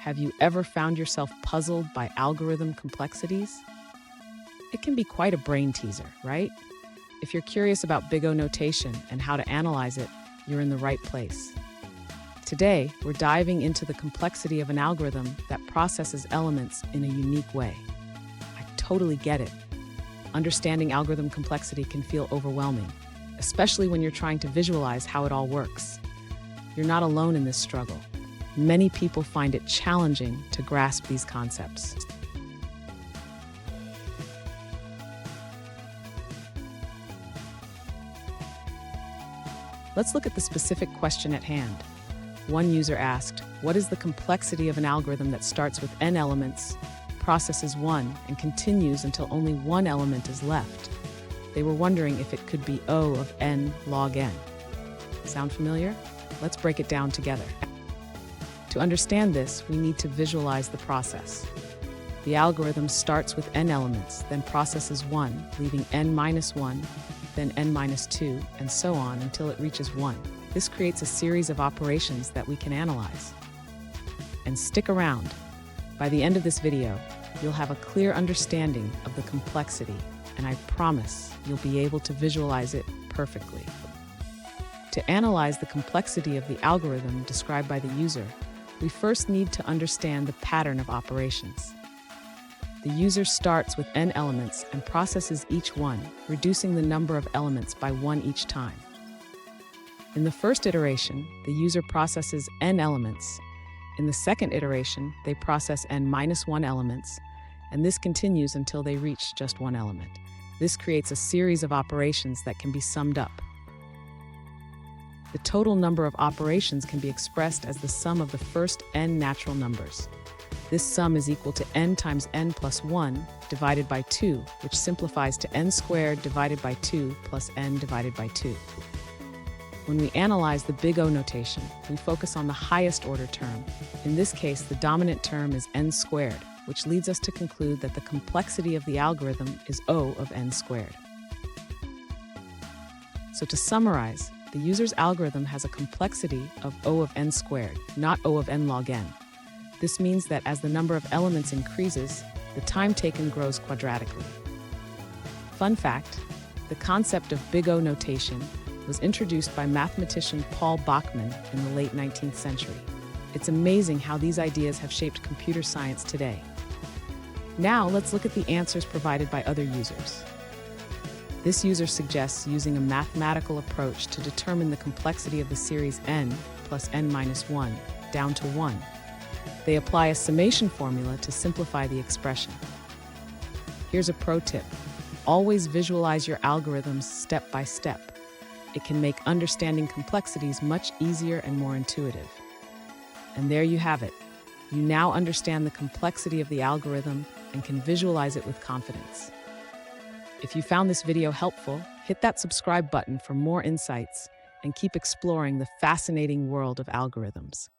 Have you ever found yourself puzzled by algorithm complexities? It can be quite a brain teaser, right? If you're curious about big O notation and how to analyze it, you're in the right place. Today, we're diving into the complexity of an algorithm that processes elements in a unique way. I totally get it. Understanding algorithm complexity can feel overwhelming, especially when you're trying to visualize how it all works. You're not alone in this struggle. Many people find it challenging to grasp these concepts. Let's look at the specific question at hand. One user asked, what is the complexity of an algorithm that starts with n elements, processes one, and continues until only one element is left? They were wondering if it could be O of n log n. Sound familiar? Let's break it down together. To understand this, we need to visualize the process. The algorithm starts with n elements, then processes one, leaving n-1, then n-2, and so on until it reaches 1. This creates a series of operations that we can analyze. And stick around. By the end of this video, you'll have a clear understanding of the complexity, and I promise you'll be able to visualize it perfectly. To analyze the complexity of the algorithm described by the user, we first need to understand the pattern of operations. The user starts with n elements and processes each one, reducing the number of elements by one each time. In the first iteration, the user processes n elements. In the second iteration, they process n-1 elements, and this continues until they reach just one element. This creates a series of operations that can be summed up. The total number of operations can be expressed as the sum of the first n natural numbers. This sum is equal to n times n plus 1 divided by 2, which simplifies to n squared divided by 2 plus n divided by 2. When we analyze the big O notation, we focus on the highest order term. In this case, the dominant term is n squared, which leads us to conclude that the complexity of the algorithm is O of n squared. So to summarize, the user's algorithm has a complexity of O of n squared, not O of n log n. This means that as the number of elements increases, the time taken grows quadratically. Fun fact, the concept of big O notation was introduced by mathematician Paul Bachmann in the late 19th century. It's amazing how these ideas have shaped computer science today. Now let's look at the answers provided by other users. This user suggests using a mathematical approach to determine the complexity of the series n plus n-1 down to 1. They apply a summation formula to simplify the expression. Here's a pro tip. Always visualize your algorithms step by step. It can make understanding complexities much easier and more intuitive. And there you have it. You now understand the complexity of the algorithm and can visualize it with confidence. If you found this video helpful, hit that subscribe button for more insights and keep exploring the fascinating world of algorithms.